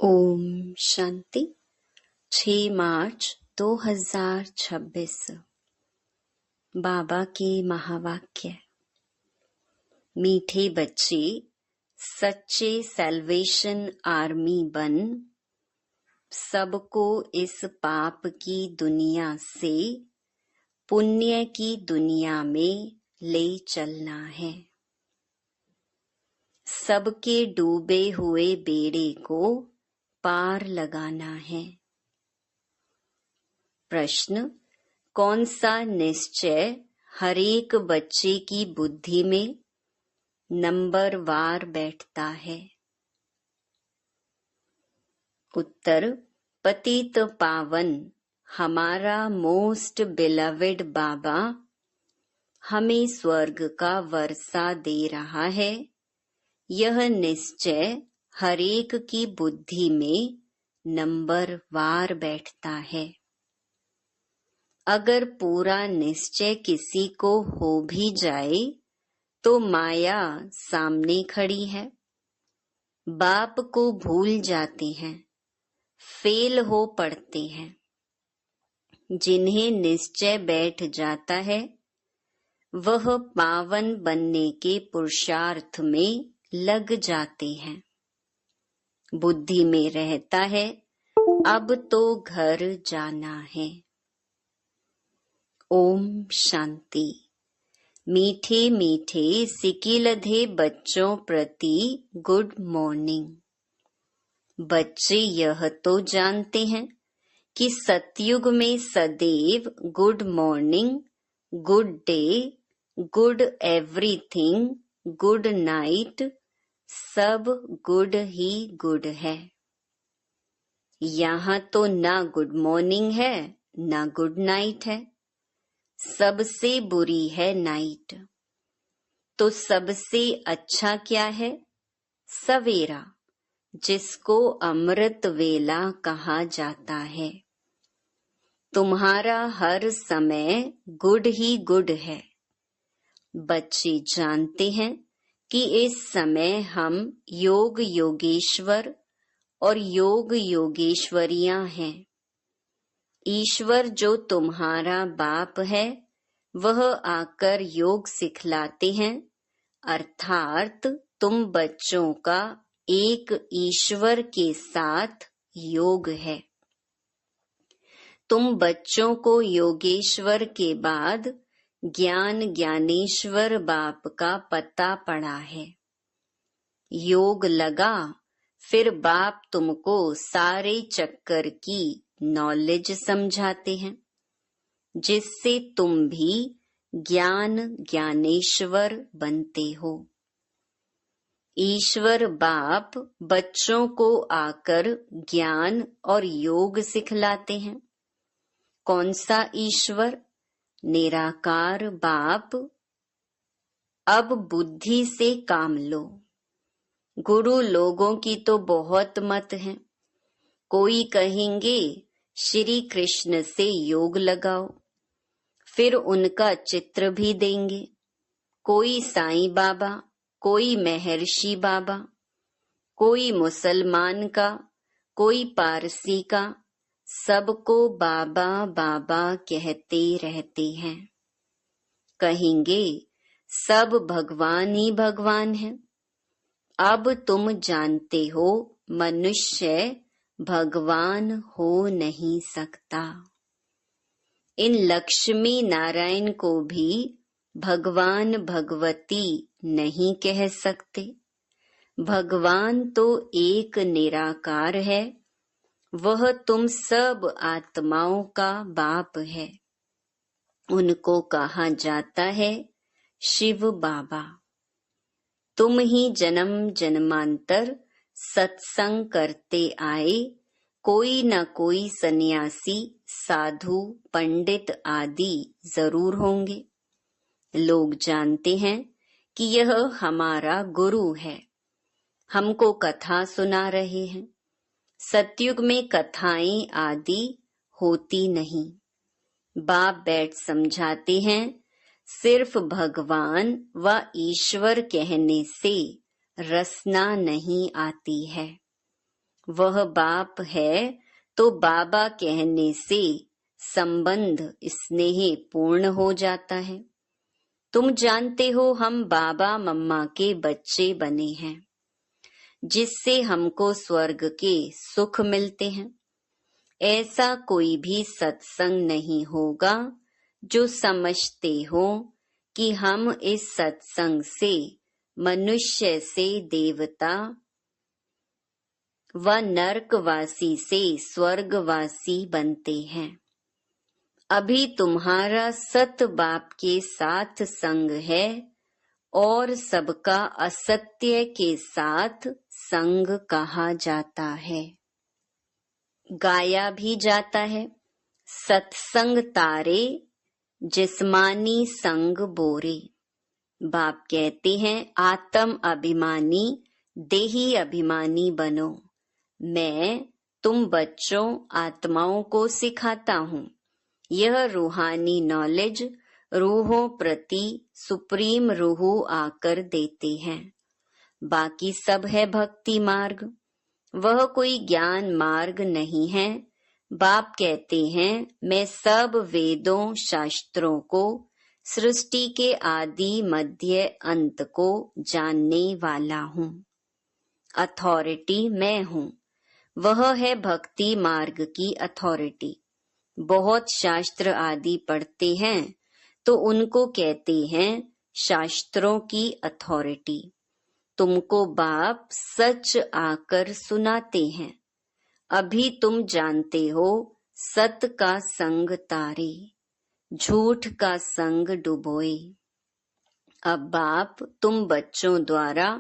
ओम शांति। 6 मार्च 2026। बाबा के महावाक्य। मीठे बच्चे, सच्चे सैल्वेशन आर्मी बन सबको इस पाप की दुनिया से पुण्य की दुनिया में ले चलना है। सबके डूबे हुए बेड़े को पार लगाना है। प्रश्न: कौन सा निश्चय हरेक बच्चे की बुद्धि में नंबरवार बैठता है? उत्तर: पतित पावन हमारा मोस्ट बिलवेड बाबा हमें स्वर्ग का वर्षा दे रहा है। यह निश्चय हरेक की बुद्धि में नंबरवार बैठता है। अगर पूरा निश्चय किसी को हो भी जाए तो माया सामने खड़ी है। बाप को भूल जाते हैं, फेल हो पड़ते हैं। जिन्हें निश्चय बैठ जाता है वह पावन बनने के पुरुषार्थ में लग जाते हैं। बुद्धि में रहता है अब तो घर जाना है। ओम शांति। मीठे मीठे सिकिलधे बच्चों प्रति गुड मॉर्निंग। बच्चे यह तो जानते हैं कि सतयुग में सदैव good morning, good day, good everything, good night सब गुड ही गुड है। यहाँ तो ना गुड मॉर्निंग है ना गुड नाइट है। सबसे बुरी है नाइट। तो सबसे अच्छा क्या है? सवेरा, जिसको अमृत वेला कहा जाता है। तुम्हारा हर समय गुड ही गुड है। बच्चे जानते हैं कि इस समय हम योग योगेश्वर और योग योगेश्वरियां हैं। ईश्वर जो तुम्हारा बाप है वह आकर योग सिखलाते हैं, अर्थात तुम बच्चों का एक ईश्वर के साथ योग है। तुम बच्चों को योगेश्वर के बाद ज्ञान ज्ञानेश्वर बाप का पता पड़ा है। योग लगा फिर बाप तुमको सारे चक्कर की नॉलेज समझाते हैं, जिससे तुम भी ज्ञान ज्ञानेश्वर बनते हो। ईश्वर बाप बच्चों को आकर ज्ञान और योग सिखलाते हैं। कौन सा ईश्वर? निराकार बाप। अब बुद्धि से काम लो। गुरु लोगों की तो बहुत मत है। कोई कहेंगे श्री कृष्ण से योग लगाओ, फिर उनका चित्र भी देंगे। कोई साईं बाबा, कोई महर्षि बाबा, कोई मुसलमान का, कोई पारसी का, सबको बाबा बाबा कहते रहते हैं। कहेंगे सब भगवान ही भगवान है। अब तुम जानते हो मनुष्य भगवान हो नहीं सकता। इन लक्ष्मी नारायण को भी भगवान भगवती नहीं कह सकते। भगवान तो एक निराकार है। वह तुम सब आत्माओं का बाप है। उनको कहा जाता है शिव बाबा। तुम ही जन्म जन्मांतर सत्संग करते आए। कोई न कोई सन्यासी, साधु, पंडित आदि जरूर होंगे। लोग जानते हैं कि यह हमारा गुरु है। हमको कथा सुना रहे हैं। सतयुग में कथाएं आदि होती नहीं। बाप बैठ समझाते हैं। सिर्फ भगवान व ईश्वर कहने से रसना नहीं आती है। वह बाप है तो बाबा कहने से संबंध स्नेह पूर्ण हो जाता है। तुम जानते हो हम बाबा मम्मा के बच्चे बने हैं, जिससे हमको स्वर्ग के सुख मिलते हैं। ऐसा कोई भी सत्संग नहीं होगा जो समझते हो कि हम इस सत्संग से मनुष्य से देवता व नरकवासी से स्वर्गवासी बनते हैं। अभी तुम्हारा सत बाप के साथ संग है और सबका असत्य के साथ संग कहा जाता है। गाया भी जाता है, सत्संग तारे जिस्मानी संग बोरे। बाप कहते हैं आत्म अभिमानी देही अभिमानी बनो। मैं तुम बच्चों आत्माओं को सिखाता हूँ। यह रूहानी नॉलेज रूहों प्रति सुप्रीम रूह आकर देते हैं। बाकी सब है भक्ति मार्ग, वह कोई ज्ञान मार्ग नहीं है। बाप कहते हैं मैं सब वेदों शास्त्रों को, सृष्टि के आदि मध्य अंत को जानने वाला हूँ। अथॉरिटी मैं हूँ, वह है भक्ति मार्ग की अथॉरिटी। बहुत शास्त्र आदि पढ़ते हैं तो उनको कहते हैं शास्त्रों की अथॉरिटी। तुमको बाप सच आकर सुनाते हैं। अभी तुम जानते हो सत का संग तारे, झूठ का संग डुबोए। अब बाप तुम बच्चों द्वारा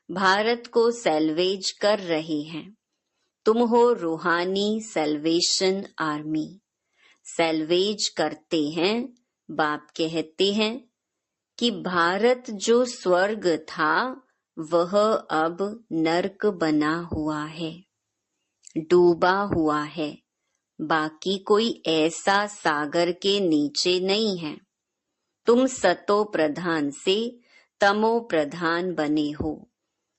भारत को सैल्वेज कर रहे हैं। तुम हो रूहानी सैल्वेशन आर्मी। सैल्वेज करते हैं। बाप कहते हैं कि भारत जो स्वर्ग था वह अब नरक बना हुआ है, डूबा हुआ है। बाकी कोई ऐसा सागर के नीचे नहीं है। तुम सतो प्रधान से तमो प्रधान बने हो।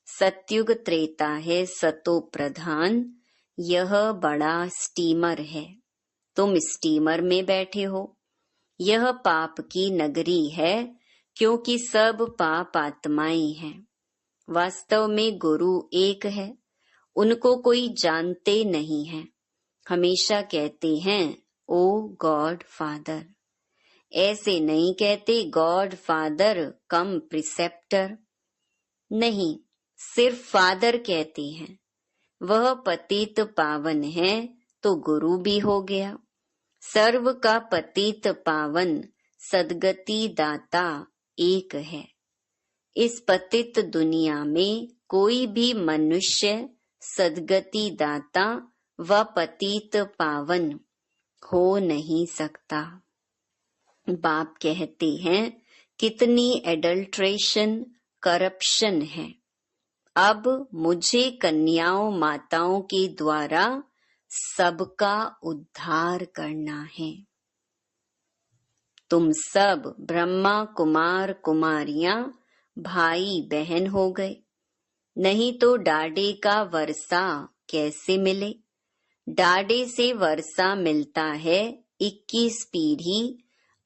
सतयुग त्रेता है सतो प्रधान। यह बड़ा स्टीमर है, तुम स्टीमर में बैठे हो। यह पाप की नगरी है क्योंकि सब पाप आत्माएं हैं। वास्तव में गुरु एक है, उनको कोई जानते नहीं है। हमेशा कहते हैं ओ गॉड फादर। ऐसे नहीं कहते गॉड फादर कम प्रिसेप्टर। नहीं, सिर्फ फादर कहते हैं। वह पतित पावन है तो गुरु भी हो गया। सर्व का पतित पावन सदगति दाता एक है। इस पतित दुनिया में कोई भी मनुष्य सदगति दाता व पतित पावन हो नहीं सकता। बाप कहते हैं कितनी एडल्ट्रेशन करप्शन है। अब मुझे कन्याओं माताओं के द्वारा सबका उद्धार करना है। तुम सब ब्रह्मा कुमार कुमारियां भाई बहन हो गए, नहीं तो डाडे का वर्षा कैसे मिले। डाडे से वर्षा मिलता है 21 पीढ़ी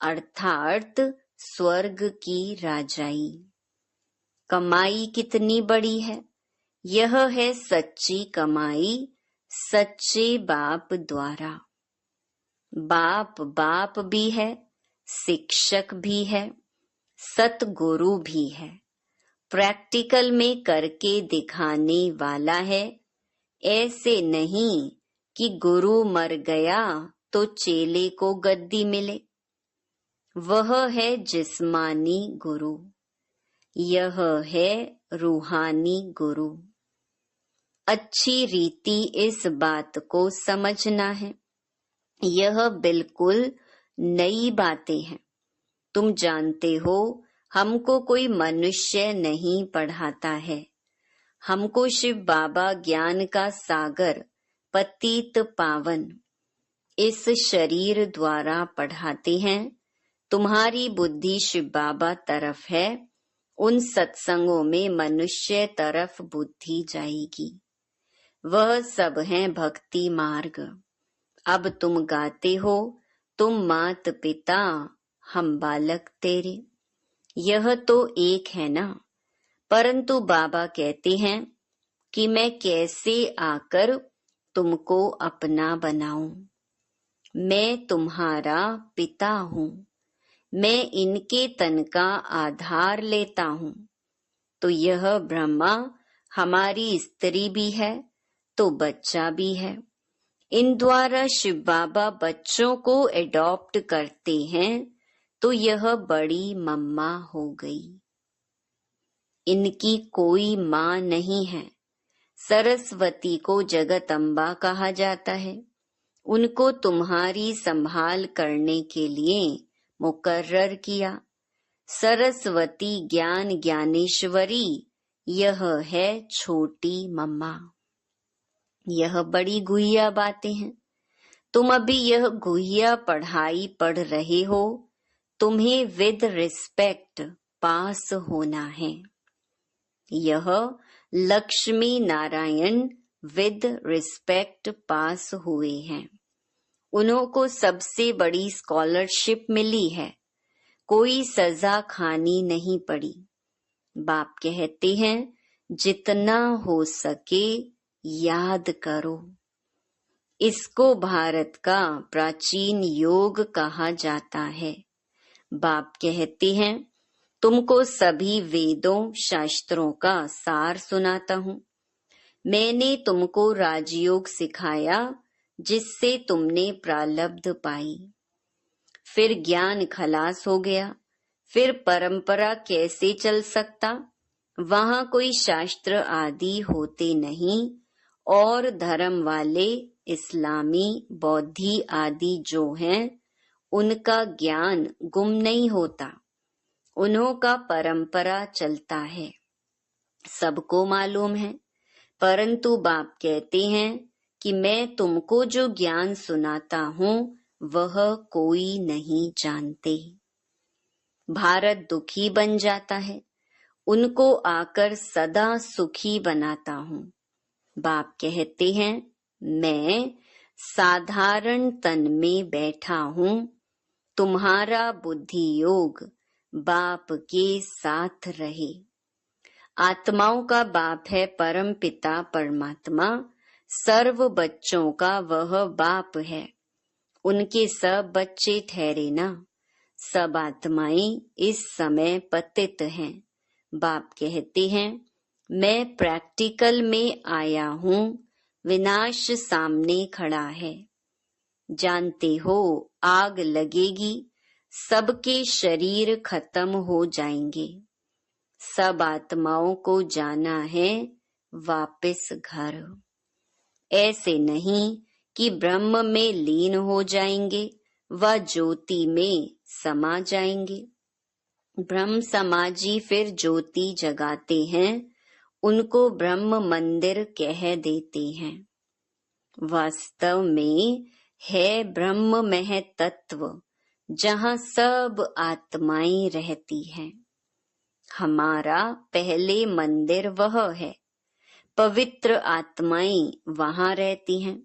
अर्थात स्वर्ग की राजाई। कमाई कितनी बड़ी है। यह है सच्ची कमाई सच्चे बाप द्वारा। बाप बाप भी है, शिक्षक भी है, सतगुरु भी है, प्रैक्टिकल में करके दिखाने वाला है। ऐसे नहीं कि गुरु मर गया तो चेले को गद्दी मिले। वह है जिस्मानी गुरु, यह है रूहानी गुरु। अच्छी रीति इस बात को समझना है। यह बिल्कुल नई बातें हैं। तुम जानते हो हमको कोई मनुष्य नहीं पढ़ाता है। हमको शिव बाबा ज्ञान का सागर पतित पावन इस शरीर द्वारा पढ़ाते हैं। तुम्हारी बुद्धि शिव बाबा तरफ है। उन सत्संगों में मनुष्य तरफ बुद्धि जाएगी। वह सब है भक्ति मार्ग। अब तुम गाते हो, तुम मात पिता, हम बालक तेरे। यह तो एक है ना। परंतु बाबा कहते हैं कि मैं कैसे आकर तुमको अपना बनाऊं। मैं तुम्हारा पिता हूँ, मैं इनके तन का आधार लेता हूँ। तो यह ब्रह्मा हमारी स्त्री भी है तो बच्चा भी है। इन द्वारा शिव बाबा बच्चों को एडॉप्ट करते हैं तो यह बड़ी मम्मा हो गई। इनकी कोई माँ नहीं है। सरस्वती को जगदम्बा कहा जाता है। उनको तुम्हारी संभाल करने के लिए मुकर्रर किया। सरस्वती ज्ञान ज्ञानेश्वरी, यह है छोटी मम्मा। यह बड़ी गुहिया बातें हैं। तुम अभी यह गुहिया पढ़ाई पढ़ रहे हो। तुम्हें विद रिस्पेक्ट पास होना है। यह लक्ष्मी नारायण विद रिस्पेक्ट पास हुए हैं। उनको सबसे बड़ी स्कॉलरशिप मिली है। कोई सजा खानी नहीं पड़ी। बाप कहते हैं जितना हो सके याद करो। इसको भारत का प्राचीन योग कहा जाता है। बाप कहते हैं तुमको सभी वेदों शास्त्रों का सार सुनाता हूँ। मैंने तुमको राजयोग सिखाया जिससे तुमने प्रारब्ध पाई। फिर ज्ञान खलास हो गया। फिर परंपरा कैसे चल सकता। वहाँ कोई शास्त्र आदि होते नहीं और धर्म वाले इस्लामी बौद्धि आदि जो हैं उनका ज्ञान गुम नहीं होता। उन्हों का परंपरा चलता है, सबको मालूम है। परंतु बाप कहते हैं कि मैं तुमको जो ज्ञान सुनाता हूँ वह कोई नहीं जानते। भारत दुखी बन जाता है, उनको आकर सदा सुखी बनाता हूँ। बाप कहते हैं मैं साधारण तन में बैठा हूँ। तुम्हारा बुद्धि योग बाप के साथ रहे। आत्माओं का बाप है परम पिता परमात्मा। सर्व बच्चों का वह बाप है। उनके सब बच्चे ठहरे ना। सब आत्माएं इस समय पतित हैं। बाप कहते हैं मैं प्रैक्टिकल में आया हूँ। विनाश सामने खड़ा है। जानते हो आग लगेगी, सबके शरीर खत्म हो जाएंगे। सब आत्माओं को जाना है वापस घर। ऐसे नहीं कि ब्रह्म में लीन हो जाएंगे व ज्योति में समा जाएंगे। ब्रह्म समाजी फिर ज्योति जगाते हैं, उनको ब्रह्म मंदिर कह देते हैं। वास्तव में है ब्रह्म मह तत्व जहाँ सब आत्माएं रहती हैं। हमारा पहले मंदिर वह है। पवित्र आत्माएं वहाँ रहती हैं।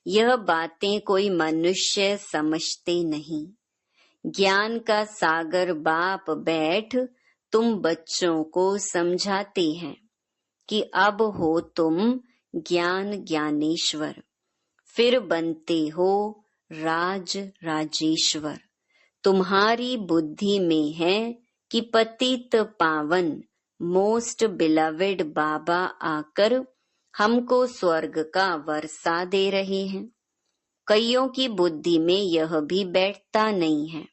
यह बातें कोई मनुष्य समझते नहीं। ज्ञान का सागर बाप बैठ तुम बच्चों को समझाते हैं कि अब हो तुम ज्ञान ज्ञानेश्वर। फिर बनते हो राज राजेश्वर। तुम्हारी बुद्धि में है कि पतित पावन मोस्ट बिलवेड बाबा आकर हमको स्वर्ग का वर्षा दे रहे हैं। कईयों की बुद्धि में यह भी बैठता नहीं है।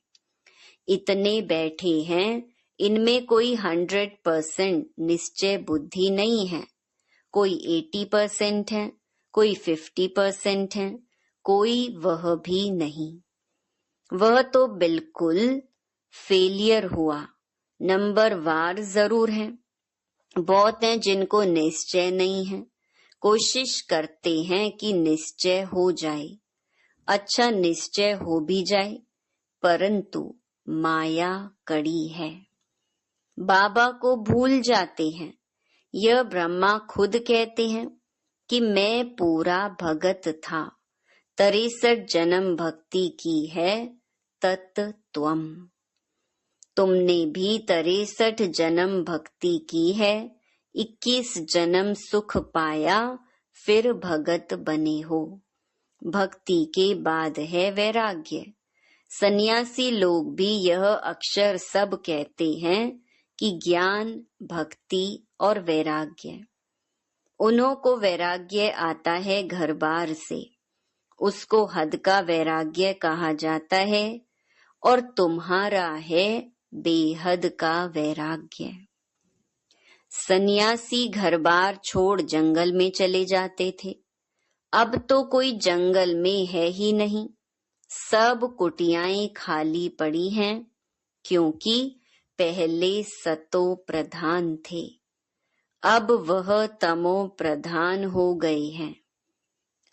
इतने बैठे हैं, इनमें कोई 100% निश्चय बुद्धि नहीं है। कोई 80% है, कोई 50% है, कोई वह भी नहीं। वह तो बिल्कुल फेलियर हुआ। नंबर वार जरूर है। बहुत हैं जिनको निश्चय नहीं है। कोशिश करते हैं कि निश्चय हो जाए। अच्छा निश्चय हो भी जाए, परंतु माया कड़ी है। बाबा को भूल जाते हैं। यह ब्रह्मा खुद कहते हैं कि मैं पूरा भगत था, 63 जन्म भक्ति की है तत्त्वम। तुमने भी 63 जन्म भक्ति की है, 21 जन्म सुख पाया, फिर भगत बने हो। भक्ति के बाद है वैराग्य। सन्यासी लोग भी यह अक्षर सब कहते हैं कि ज्ञान, भक्ति और वैराग्य। उन्हों को वैराग्य आता है घर बार से, उसको हद का वैराग्य कहा जाता है, और तुम्हारा है बेहद का वैराग्य। सन्यासी घर बार छोड़ जंगल में चले जाते थे, अब तो कोई जंगल में है ही नहीं, सब कुटियाएं खाली पड़ी हैं, क्योंकि पहले सतो प्रधान थे, अब वह तमो प्रधान हो गए हैं।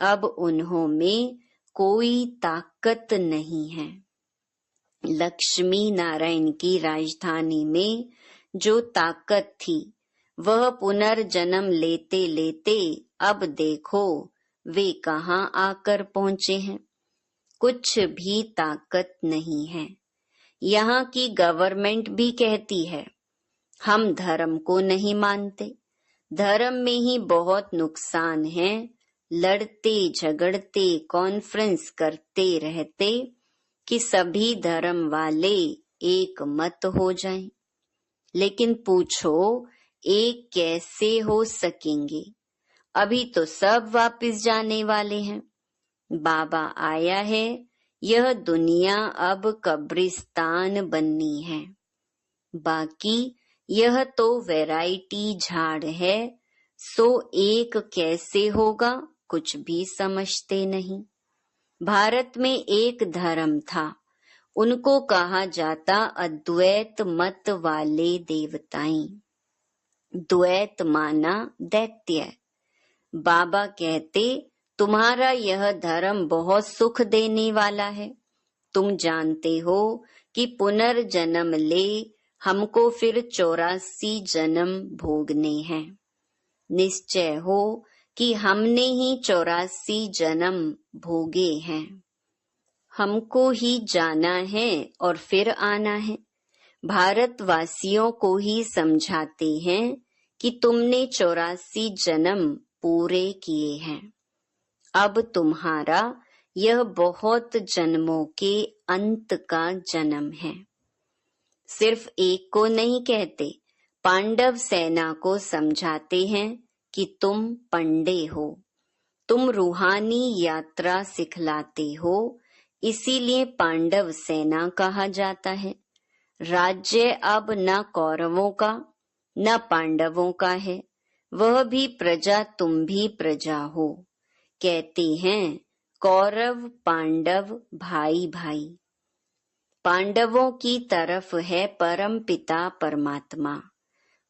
अब उन्हों में कोई ताकत नहीं है। लक्ष्मी नारायण की राजधानी में जो ताकत थी, वह पुनर्जन्म लेते लेते अब देखो वे कहाँ आकर पहुंचे हैं। कुछ भी ताकत नहीं है। यहाँ की गवर्नमेंट भी कहती है हम धर्म को नहीं मानते, धर्म में ही बहुत नुकसान है, लड़ते झगड़ते कॉन्फ्रेंस करते रहते कि सभी धर्म वाले एक मत हो जाएं। लेकिन पूछो एक कैसे हो सकेंगे? अभी तो सब वापस जाने वाले हैं। बाबा आया है, यह दुनिया अब कब्रिस्तान बननी है। बाकी यह तो वैरायटी झाड़ है, सो एक कैसे होगा कुछ भी समझते नहीं। भारत में एक धर्म था, उनको कहा जाता अद्वैत मत वाले देवताएं। द्वैत माना दैत्य। बाबा कहते तुम्हारा यह धर्म बहुत सुख देने वाला है, तुम जानते हो कि पुनर्जन्म ले हमको फिर 84 जन्म भोगने हैं। निश्चय हो कि हमने ही 84 जन्म भोगे हैं, हमको ही जाना है और फिर आना है। भारतवासियों को ही समझाते हैं कि तुमने 84 जन्म पूरे किए हैं, अब तुम्हारा यह बहुत जन्मों के अंत का जन्म है। सिर्फ एक को नहीं कहते, पांडव सेना को समझाते हैं कि तुम पंडे हो, तुम रूहानी यात्रा सिखलाते हो, इसीलिए पांडव सेना कहा जाता है। राज्य अब न कौरवों का न पांडवों का है, वह भी प्रजा तुम भी प्रजा हो। कहते हैं कौरव पांडव भाई भाई। पांडवों की तरफ है परम पिता परमात्मा,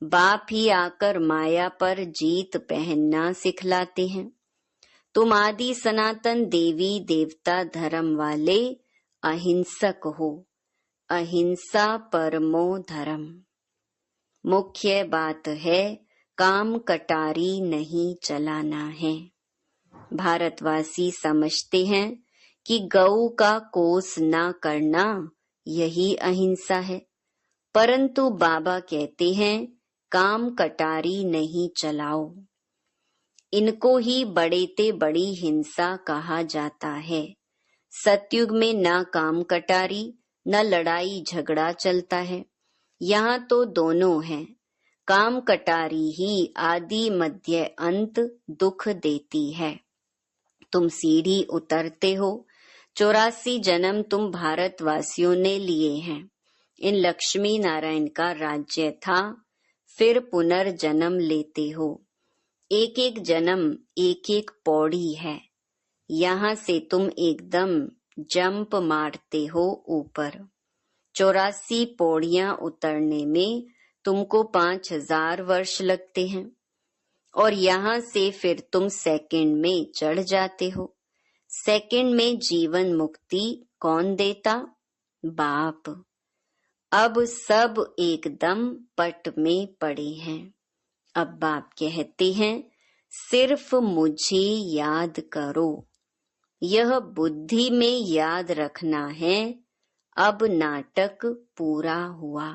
बाप ही आकर माया पर जीत पहनना सिखलाते हैं। तुम आदि सनातन देवी देवता धर्म वाले अहिंसक हो, अहिंसा परमो धर्म। मुख्य बात है काम कटारी नहीं चलाना है। भारतवासी समझते हैं कि गऊ का कोस ना करना यही अहिंसा है, परंतु बाबा कहते हैं काम कटारी नहीं चलाओ। इनको ही बड़ेते बड़ी हिंसा कहा जाता है। सतयुग में ना काम कटारी न लड़ाई झगड़ा चलता है, यहाँ तो दोनों हैं। काम कटारी ही आदि मध्य अंत दुख देती है। तुम सीढ़ी उतरते हो, 84 जन्म तुम भारतवासियों ने लिए हैं। इन लक्ष्मी नारायण का राज्य था, फिर पुनर्जन्म लेते हो। एक एक जन्म एक एक पौड़ी है, यहाँ से तुम एकदम जंप मारते हो ऊपर। 84 पौड़ियां उतरने में तुमको 5000 वर्ष लगते हैं, और यहाँ से फिर तुम सेकंड में चढ़ जाते हो। सेकंड में जीवन मुक्ति कौन देता? बाप। अब सब एकदम पट में पड़े हैं। अब बाप कहते हैं सिर्फ मुझे याद करो, यह बुद्धि में याद रखना है। अब नाटक पूरा हुआ,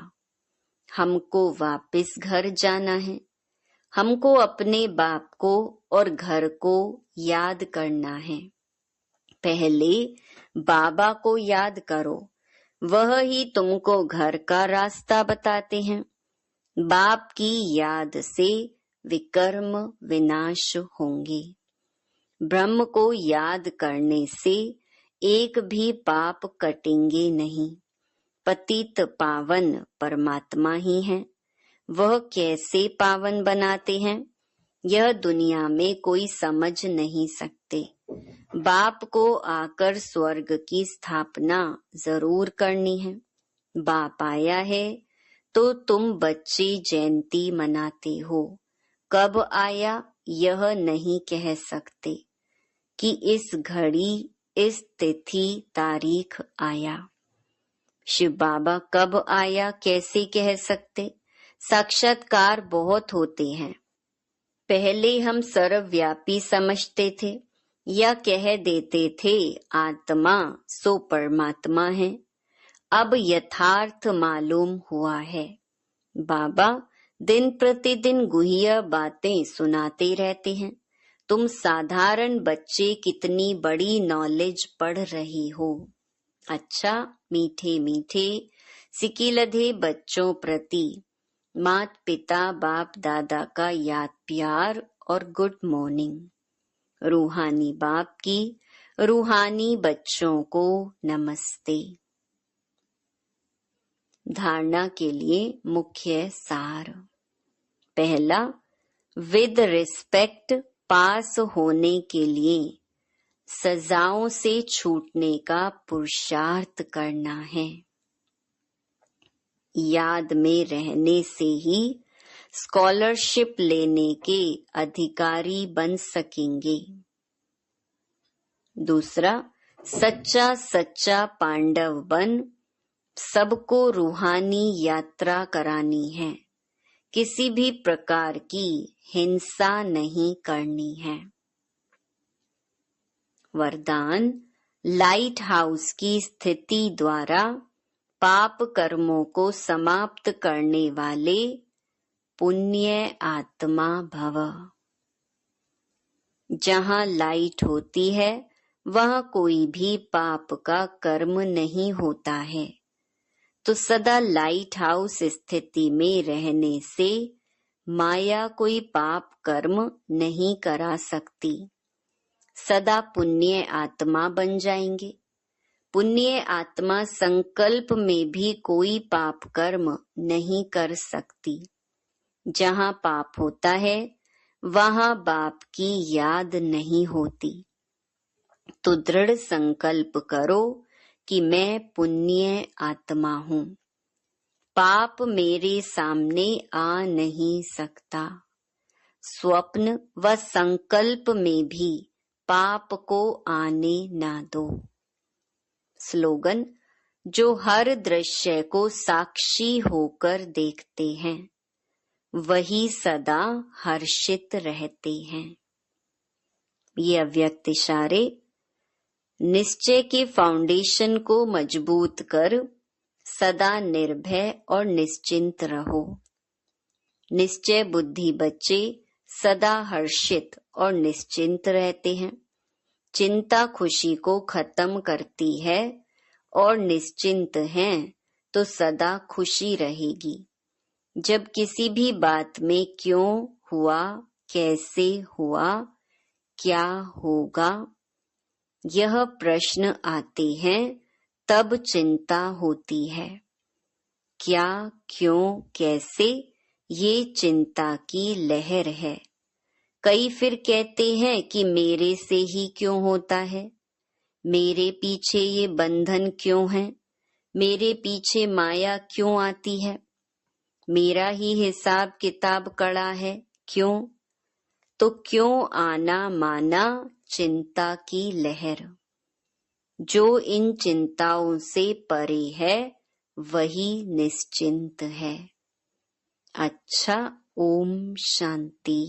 हमको वापस घर जाना है। हमको अपने बाप को और घर को याद करना है। पहले बाबा को याद करो, वह ही तुमको घर का रास्ता बताते हैं। बाप की याद से विकर्म विनाश होंगे। ब्रह्म को याद करने से एक भी पाप कटेंगे नहीं। पतित पावन परमात्मा ही हैं। वह कैसे पावन बनाते हैं, यह दुनिया में कोई समझ नहीं सकते। बाप को आकर स्वर्ग की स्थापना जरूर करनी है। बाप आया है तो तुम बच्चे जयंती मनाते हो। कब आया यह नहीं कह सकते कि इस घड़ी इस तिथि तारीख आया। शिव बाबा कब आया कैसे कह सकते। साक्षात्कार बहुत होते हैं। पहले हम सर्वव्यापी समझते थे या कह देते थे आत्मा सो परमात्मा है। अब यथार्थ मालूम हुआ है। बाबा दिन प्रतिदिन गुह्य बातें सुनाते रहते हैं। तुम साधारण बच्चे कितनी बड़ी नॉलेज पढ़ रही हो। अच्छा, मीठे मीठे सिकिलधे बच्चों प्रति मात पिता बाप दादा का याद प्यार और गुड मॉर्निंग। रूहानी बाप की रूहानी बच्चों को नमस्ते। धारणा के लिए मुख्य सार। पहला, विद रिस्पेक्ट पास होने के लिए सजाओं से छूटने का पुरुषार्थ करना है। याद में रहने से ही स्कॉलरशिप लेने के अधिकारी बन सकेंगे। दूसरा, सच्चा सच्चा पांडव बन सबको रूहानी यात्रा करानी है। किसी भी प्रकार की हिंसा नहीं करनी है। वरदान, लाइट हाउस की स्थिति द्वारा पाप कर्मों को समाप्त करने वाले पुण्य आत्मा भव। जहाँ लाइट होती है वहाँ कोई भी पाप का कर्म नहीं होता है। तो सदा लाइट हाउस स्थिति में रहने से माया कोई पाप कर्म नहीं करा सकती। सदा पुण्य आत्मा बन जाएंगे। पुण्य आत्मा संकल्प में भी कोई पाप कर्म नहीं कर सकती। जहाँ पाप होता है वहाँ बाप की याद नहीं होती। तो दृढ़ संकल्प करो कि मैं पुण्य आत्मा हूँ। पाप मेरे सामने आ नहीं सकता। स्वप्न व संकल्प में भी पाप को आने ना दो। स्लोगन, जो हर दृश्य को साक्षी होकर देखते हैं वही सदा हर्षित रहते हैं। ये अव्यक्त इशारे निश्चय के फाउंडेशन को मजबूत कर सदा निर्भय और निश्चिंत रहो। निश्चय बुद्धि बच्चे सदा हर्षित और निश्चिंत रहते हैं। चिंता खुशी को खत्म करती है और निश्चिंत हैं तो सदा खुशी रहेगी। जब किसी भी बात में क्यों हुआ, कैसे हुआ, क्या होगा, यह प्रश्न आते हैं तब चिंता होती है। क्या, क्यों, कैसे, ये चिंता की लहर है। कई फिर कहते हैं कि मेरे से ही क्यों होता है, मेरे पीछे ये बंधन क्यों है, मेरे पीछे माया क्यों आती है, मेरा ही हिसाब किताब कड़ा है, क्यों? तो क्यों आना माना चिंता की लहर। जो इन चिंताओं से परे है वही निश्चिंत है। अच्छा, ओम शांति।